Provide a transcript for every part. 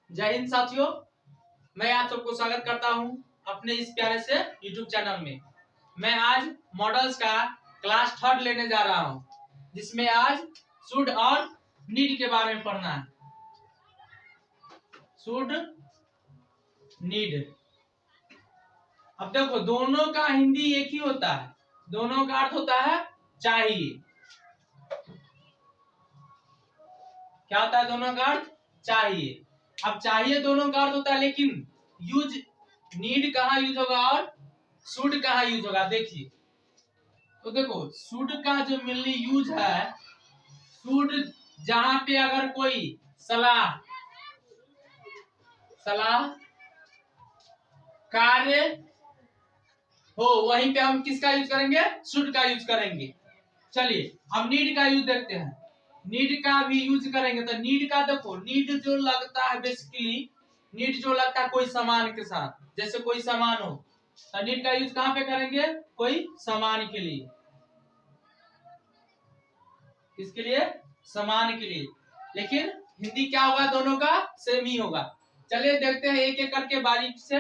जय हिंद साथियों, मैं आप सबको स्वागत करता हूं अपने इस प्यारे से YouTube चैनल में। मैं आज मॉडल्स का क्लास 3 लेने जा रहा हूं, जिसमें आज शुड और नीड के बारे में पढ़ना है। Should, need. अब देखो, दोनों का हिंदी एक ही होता है। दोनों का अर्थ होता है चाहिए। क्या होता है दोनों का अर्थ? चाहिए। अब चाहिए दोनों का अर्थ होता है, लेकिन यूज नीड कहाँ यूज होगा और शुड कहाँ यूज होगा? देखिए, तो देखो, शुड का जो मेनली यूज है, शुड जहां पे अगर कोई सलाह कार्य हो, वहीं पे हम किसका यूज करेंगे? शुड का यूज करेंगे। चलिए, अब नीड का यूज देखते हैं। नीड का भी यूज करेंगे तो नीड का देखो, नीड जो लगता है बेसिकली, नीड जो लगता है कोई सामान के साथ, जैसे कोई सामान हो तो नीड का यूज कहां पे करेंगे? कोई सामान के लिए। किसके लिए? सामान के लिए। लेकिन हिंदी क्या होगा? दोनों का सेम ही होगा। चलिए देखते हैं एक एक करके बारीक से।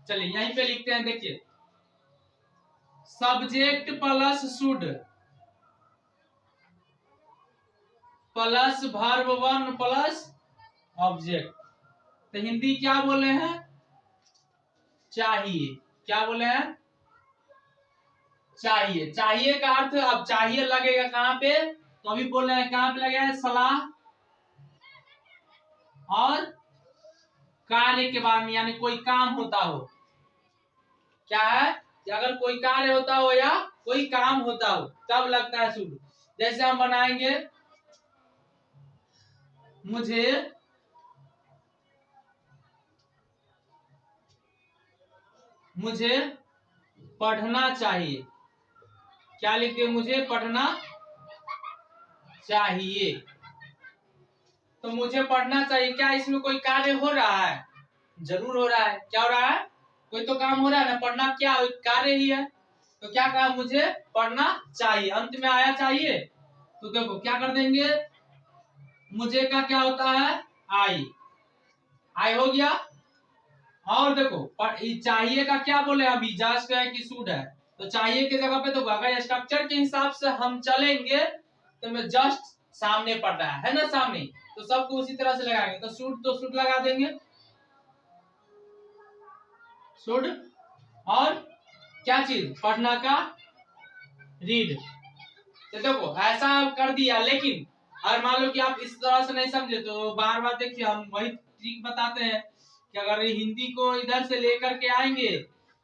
चलिए यहीं पे लिखते हैं। देखिए, subject plus should plus verb 1 plus object. तो हिंदी क्या बोले हैं? चाहिए। क्या बोले हैं? चाहिए। चाहिए का अर्थ, अब चाहिए लगेगा कहां पे? तो अभी बोल रहे हैं कहां पे लगेगा? सलाह और कार्य के बारे में, यानी कोई काम होता हो। क्या है कि अगर कोई कार्य होता हो या कोई काम होता हो तब लगता है शुड। जैसे हम बनाएंगे, मुझे पढ़ना चाहिए। क्या लिखते? मुझे पढ़ना चाहिए। तो मुझे पढ़ना चाहिए, क्या इसमें कोई कार्य हो रहा है? जरूर हो रहा है। क्या हो रहा है? कोई तो काम हो रहा है ना। पढ़ना क्या कार्य ही है। तो क्या कहा? मुझे पढ़ना चाहिए। अंत में आया चाहिए, तो देखो क्या कर देंगे? मुझे का क्या होता है? आई हो गया। और देखो, चाहिए का क्या बोले? अभी जस्ट है कि शुड है। तो चाहिए की जगह पे तो अगर स्ट्रक्चर के हिसाब से हम चलेंगे तो मैं जस्ट सामने पढ़ रहा है ना, सामने, तो सबको उसी तरह से लगाएंगे। तो शुड लगा देंगे। शुड और क्या चीज? पढ़ना का रीड। तो देखो ऐसा कर दिया। लेकिन अगर मान लो कि आप इस तरह से नहीं समझे तो बार बार देखिए, हम वही ट्रिक बताते हैं कि अगर हिंदी को इधर से लेकर के आएंगे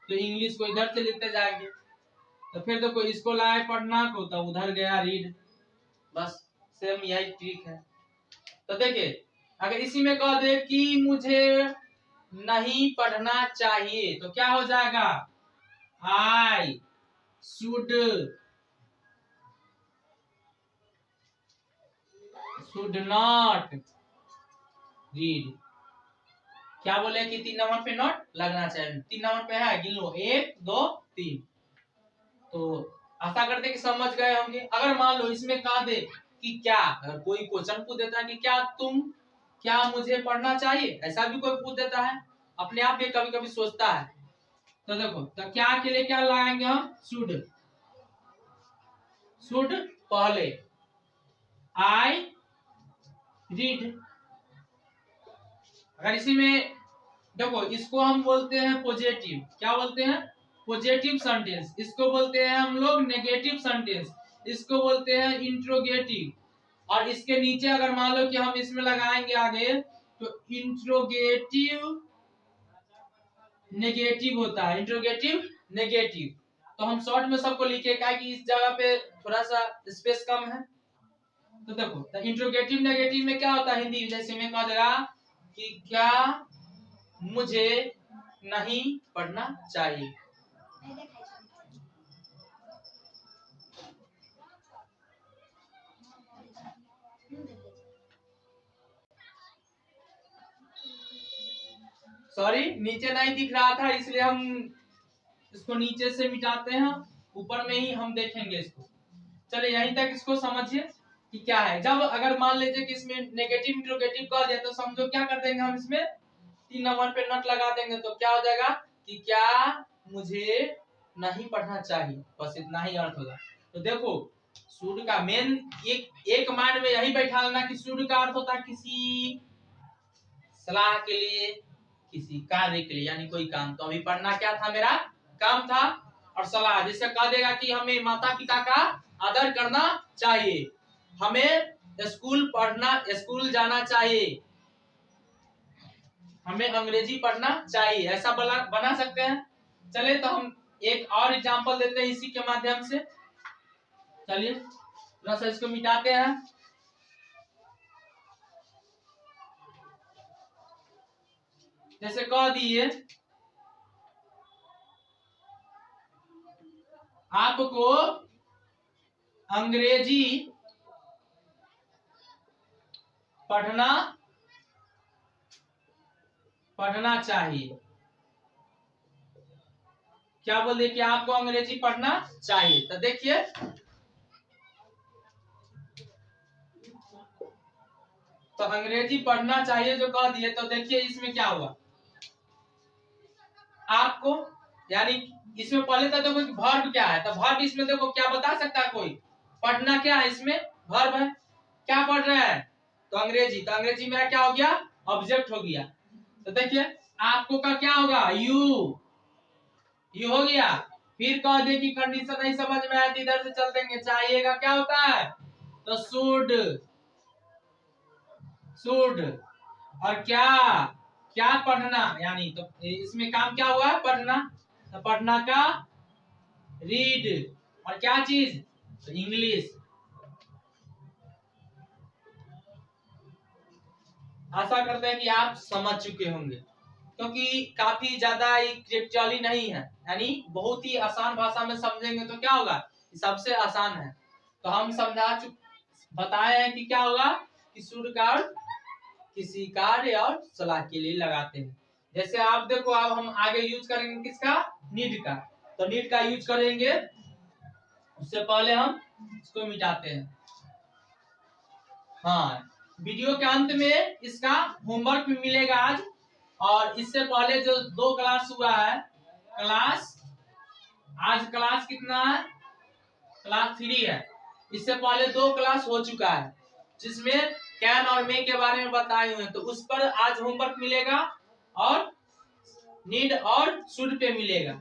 तो इंग्लिश को इधर से लिखते जाएंगे। तो फिर देखो, इसको लाए पढ़ना को, तब उधर गया रीड। बस सेम यही ट्रिक है। तो देखिए, अगर इसी में कह दे कि मुझे नहीं पढ़ना चाहिए तो क्या हो जाएगा? I should not read. क्या बोले कि 3 नंबर पे नॉट लगना चाहिए। 3 नंबर पे है, गिन लो, 1 2 3। तो आशा करते कि समझ गए होंगे। अगर मान लो इसमें कह दे कि क्या, अगर कोई क्वेश्चन पूछ देता है कि क्या मुझे पढ़ना चाहिए, ऐसा भी कोई पूछ देता है, अपने आप भी कभी कभी सोचता है। तो देखो, तो क्या के लिए क्या लगाएंगे हम? शुड पहले, आई रीड। अगर इसी में देखो, इसको हम बोलते हैं पॉजिटिव। क्या बोलते हैं? Positive sentence. इसको बोलते हैं हम लोग नेगेटिव सेंटेंस। इसको बोलते हैं इंट्रोगेटिव। और इसके नीचे अगर मान लो कि हम इसमें लगाएंगे आगे, तो इंट्रोगेटिव नेगेटिव होता है। Interrogative negative. तो हम शॉर्ट में सबको लिखे, क्या कि इस जगह पे थोड़ा सा स्पेस कम है। तो देखो, तो इंट्रोगेटिव नेगेटिव में क्या होता है हिंदी? जैसे में कह देगा कि क्या मुझे नहीं पढ़ना चाहिए। सॉरी, नीचे नहीं दिख रहा था, इसलिए हम इसको नीचे से मिटाते हैं, ऊपर में ही हम देखेंगे इसको। चलिए यहीं तक इसको समझिए। कि क्या है। जब अगर मान लीजिए कि इसमें नेगेटिव इंट्रोगेटिव कह दिया तो समझो क्या कर देंगे हम, इसमें 3 नंबर पे नट लगा देंगे। तो क्या हो जाएगा कि क्या मुझे नहीं पढ़ना चाहिए, बस इतना ही अर्थ होगा। तो देखो शुड का मेन एक माइंड में यही बैठा लेना कि शुड का अर्थ होता है किसी सलाह के लिए, किसी कार्य के लिए, यानी कोई काम। तो अभी पढ़ना क्या था, मेरा काम था। और सलाह जैसे कह देगा कि हमें माता पिता का आदर करना चाहिए, हमें स्कूल पढ़ना, स्कूल जाना चाहिए, हमें अंग्रेजी पढ़ना चाहिए, ऐसा बना सकते हैं। चलिए तो हम एक और एग्जांपल देते हैं इसी के माध्यम से। चलिए थोड़ा सा इसको मिटाते हैं। जैसे कह दिए आपको अंग्रेजी पढ़ना चाहिए। क्या बोले कि आपको अंग्रेजी पढ़ना चाहिए। तो देखिए तो अंग्रेजी पढ़ना चाहिए जो कह दिए, तो देखिए इसमें क्या हुआ आपको, यानी इसमें पहले तो देखो कि वर्ब क्या है। तो वर्ब इसमें देखो क्या बता सकता है कोई, पढ़ना क्या है, इसमें वर्ब है। क्या पढ़ रहा है, तो अंग्रेजी। तो अंग्रेजी मेरा क्या हो गया, ऑब्जेक्ट हो गया। तो देखिए आपको का क्या होगा, यू हो गया। फिर कह दे कि कंडीशन नहीं समझ में आया तो इधर से चल देंगे, चाहिएगा क्या होता है, तो शुड। और क्या क्या पढ़ना, यानी तो इसमें काम क्या हुआ, पढ़ना। तो पढ़ना का रीड, और क्या चीज, तो इंग्लिश। आशा करते हैं कि आप समझ चुके होंगे, क्योंकि काफी ज्यादा क्रिप्टोलॉजी नहीं है, यानी बहुत ही आसान भाषा में समझेंगे तो क्या होगा, सबसे आसान है। तो हम बताए हैं कि क्या होगा कि शुड का अर्थ किसी कार्य और सलाह के लिए लगाते हैं। जैसे आप देखो, अब हम आगे यूज करेंगे किसका, नीड का। तो नीड का यूज करेंगे, उससे पहले हम इसको मिटाते हैं। हाँ, वीडियो के अंत में इसका होमवर्क भी मिलेगा आज। और इससे पहले जो 2 क्लास हुआ है, आज क्लास कितना है, क्लास 3 है। इससे पहले 2 क्लास हो चुका है जिसमें कैन और मे के बारे में बताए हुए हैं। तो उस पर आज होमवर्क मिलेगा और नीड और शुड पे मिलेगा।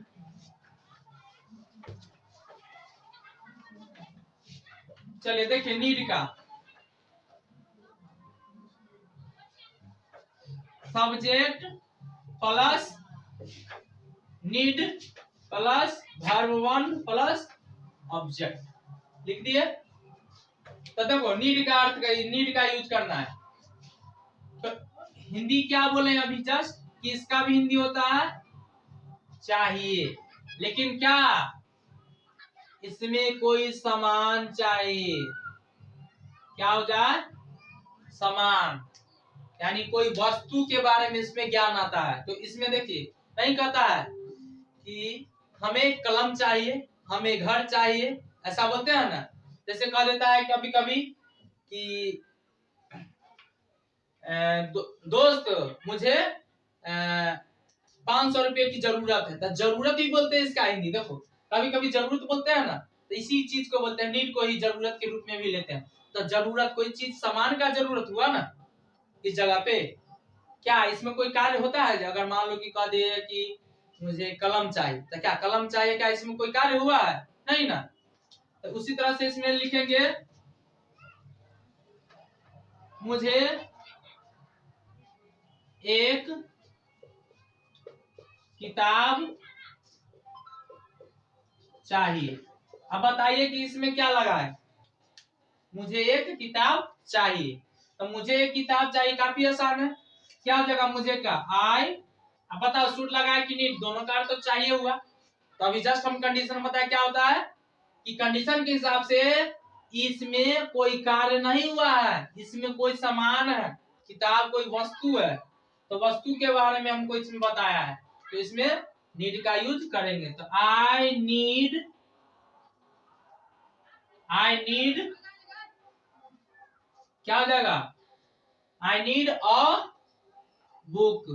चलिए देखिए नीड का subject plus need plus verb 1 plus object लिख दिए। तो देखो नीड का अर्थ, नीड का यूज करना है। तो हिंदी क्या बोले अभी जस्ट, कि इसका भी हिंदी होता है चाहिए, लेकिन क्या इसमें कोई सामान चाहिए, क्या हो जाए, सामान, यानी कोई वस्तु के बारे में इसमें ज्ञान आता है। तो इसमें देखिए नहीं कहता है कि हमें कलम चाहिए, हमें घर चाहिए, ऐसा बोलते हैं ना। जैसे कह देता है कभी कभी कि दोस्त मुझे 500 रुपये की जरूरत है। तो जरूरत ही बोलते हैं इसका हिंदी। देखो कभी कभी जरूरत बोलते हैं ना, तो इसी चीज को बोलते हैं, नीड को ही जरूरत के रूप में भी लेते हैं। तो जरूरत कोई चीज, सामान का जरूरत हुआ ना इस जगह पे। क्या इसमें कोई कार्य होता है, अगर मान लो कि कह दिए कि मुझे कलम चाहिए, तो क्या कलम चाहिए, क्या इसमें कोई कार्य हुआ है, नहीं ना। तो उसी तरह से इसमें लिखेंगे मुझे एक किताब चाहिए। अब बताइए कि इसमें क्या लगा है, मुझे एक किताब चाहिए। तो मुझे एक किताब चाहिए काफी आसान है, क्या जगह मुझे का आई, अब बताओ शुड लगा है कि नीड, दोनों का तो चाहिए हुआ। तो अभी जस्ट हम कंडीशन बताए क्या होता है कि कंडीशन के हिसाब से इसमें कोई कार्य नहीं हुआ है, इसमें कोई सामान है, किताब कोई वस्तु है। तो वस्तु के बारे में हमको इसमें बताया है, तो इसमें नीड का यूज करेंगे। तो आई नीड क्या हो जाएगा? I need a book,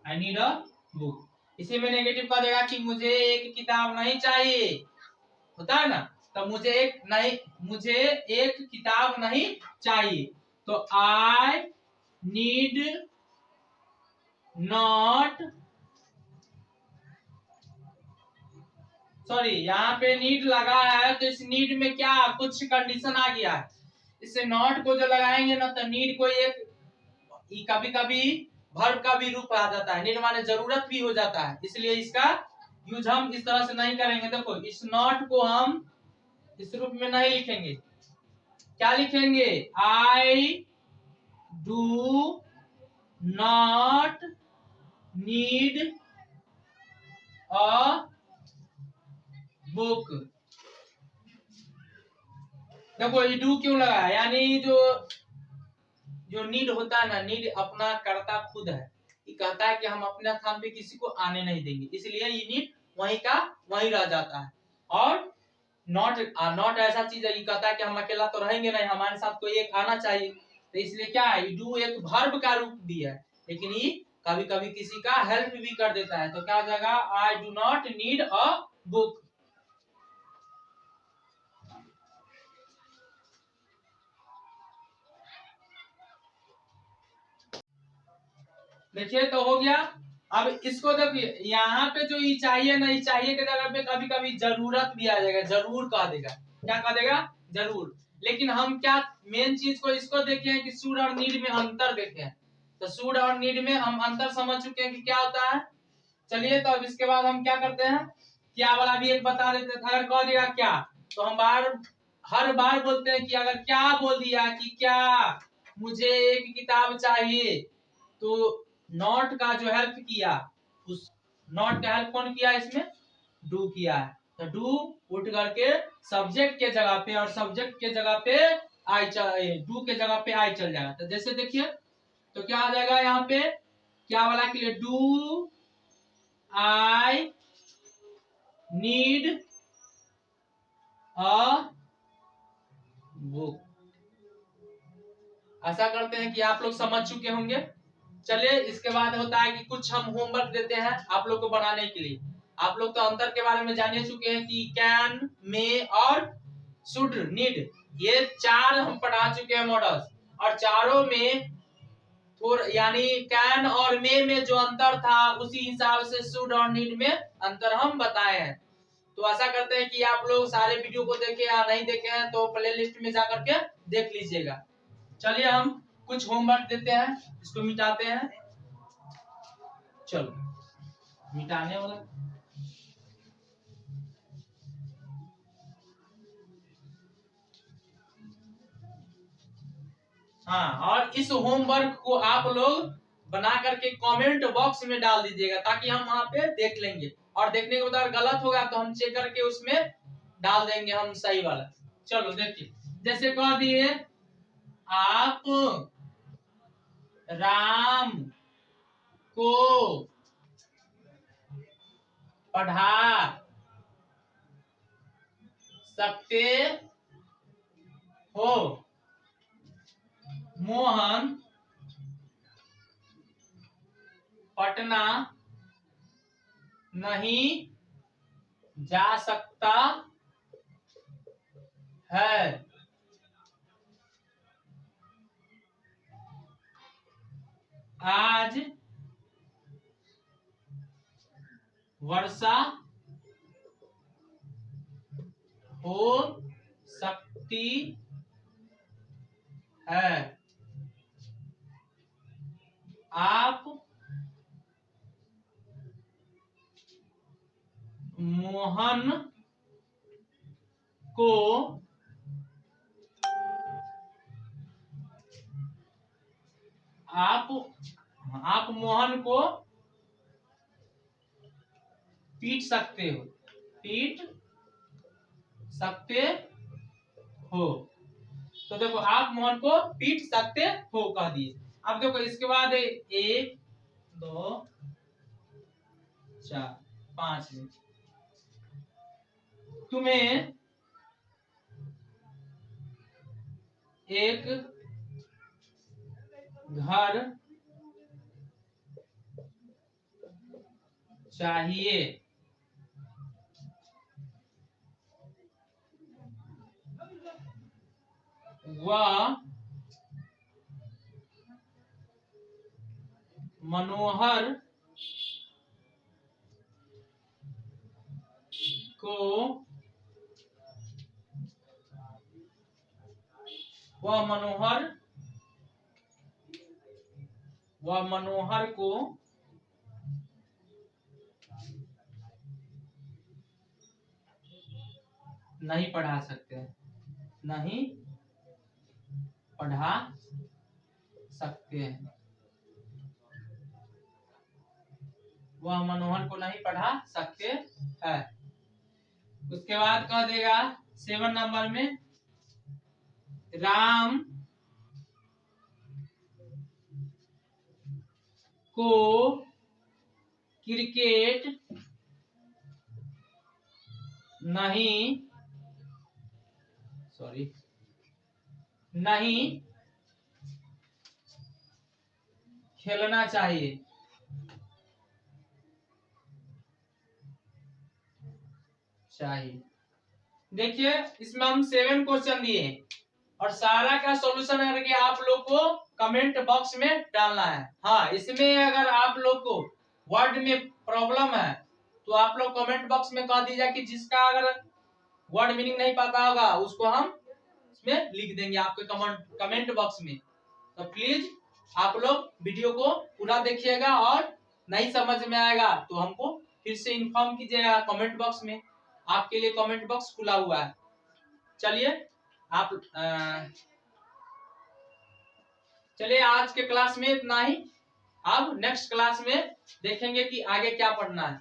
I need a book. इसी में नेगेटिव का देगा कि मुझे एक किताब नहीं चाहिए, होता है ना, तो मुझे एक किताब नहीं चाहिए। तो आई नीड नॉट, सॉरी यहाँ पे नीड लगा है, तो इस नीड में क्या कुछ कंडीशन आ गया है। इससे नॉट को जो लगाएंगे ना, तो नीड को एक कभी कभी वर्ब का भी रूप आ जाता है, नीड माने जरूरत भी हो जाता है, इसलिए इसका यूज हम इस तरह से नहीं करेंगे। देखो इस नॉट को हम इस रूप में नहीं लिखेंगे, क्या लिखेंगे? I do not need a book. देखो ये डू क्यों लगा है, यानी जो नीड होता है ना, नीड अपना करता खुद है, ये कहता है कि हम अपने स्थान पे किसी को आने नहीं देंगे, इसलिए ये नीड वहीं का वहीं रह जाता है। और नॉट ऐसा चीज है, ये कहता है कि हम अकेला तो रहेंगे नहीं, हमारे साथ कोई एक आना चाहिए, तो इसलिए क्या है, डू एक वर्ब का रूप भी है, लेकिन ये कभी कभी किसी का हेल्प भी कर देता है। तो क्या हो जाएगा? I do not need a book. देखिए तो हो गया। अब इसको देखिए, यहाँ पे जो ये चाहिए नहीं चाहिए के जगह पे कभी कभी जरूरत भी आ जाएगा, जरूर कह देगा, क्या कह देगा? जरूर। लेकिन हम क्या मेन चीज को इसको देखे हैं कि शुड और नीड में अंतर देखे हैं, तो शुड और नीड में हम अंतर समझ चुके हैं कि क्या होता है। चलिए तो अब इसके बाद हम क्या करते हैं, क्या वाला भी एक बता देते हैं। अगर कह दिया क्या, तो हम हर बार बोलते हैं कि अगर क्या बोल दिया कि क्या मुझे एक किताब चाहिए, तो नॉट का जो हेल्प किया, उस नॉट का हेल्प कौन किया? इसमें डू किया है, तो डू उठ करके सब्जेक्ट के जगह पे, और सब्जेक्ट के जगह पे डू के जगह पे आई चल जाएगा। तो जैसे देखिए तो क्या आ जाएगा यहाँ पे, क्या वाला के लिए? Do I need a book. ऐसा करते हैं कि आप लोग समझ चुके होंगे। चलिए इसके बाद होता है कि कुछ हम होमवर्क देते हैं आप लोग को बनाने के लिए। आप लोग तो अंतर के बारे में जान चुके हैं कि कैन, मे और शुड, नीड, ये चार हम पढ़ा चुके हैं मॉडल्स, और चारों में थोड़ा यानी कैन और मे में जो अंतर था उसी हिसाब से शुड और नीड में अंतर हम बताए हैं। तो ऐसा करते हैं कि आप लोग सारे वीडियो को देखे या नहीं देखे हैं तो प्ले लिस्ट में जाकर के देख लीजिएगा। चलिए हम कुछ होमवर्क देते हैं, इसको मिटाते हैं। चलो मिटाने वाला, हाँ, और इस होमवर्क को आप लोग बना करके कमेंट बॉक्स में डाल दीजिएगा, ताकि हम वहां पे देख लेंगे, और देखने के बाद गलत होगा तो हम चेक करके उसमें डाल देंगे हम सही वाला। चलो देखिए, जैसे कह दिए आप राम को पढ़ा सकते हो, मोहन पटना नहीं जा सकता है, आज वर्षा हो सकती है, आप मोहन को आप मोहन को पीट सकते हो, पीट सकते हो। तो देखो आप मोहन को पीट सकते हो कह दिए। अब देखो इसके बाद 1 2 4 5 में तुम्हें एक घर चाहिए। वह मनोहर को नहीं पढ़ा सकते, नहीं पढ़ा सकते हैं। वह मनोहर को नहीं पढ़ा सकते हैं। उसके बाद कह देगा 7 नंबर में, राम को क्रिकेट नहीं खेलना चाहिए। देखिए इसमें हम 7 क्वेश्चन दिए हैं और सारा का सॉल्यूशन करके आप लोग को कमेंट बॉक्स में डालना है। हाँ, इसमें अगर आप लोग को वर्ड में प्रॉब्लम है तो आप लोग कमेंट बॉक्स में कह दीजिए कि जिसका अगर वर्ड मीनिंग नहीं पता होगा उसको हम इसमें लिख देंगे आपके कमेंट बॉक्स में। तो प्लीज आप लोग वीडियो को पूरा देखिएगा और नहीं समझ में आएगा तो हमको फिर से इन्फॉर्म कीजिएगा कमेंट बॉक्स में। आपके लिए कमेंट बॉक्स खुला हुआ है। चलिए आज के क्लास में इतना ही। अब नेक्स्ट क्लास में देखेंगे कि आगे क्या पढ़ना है।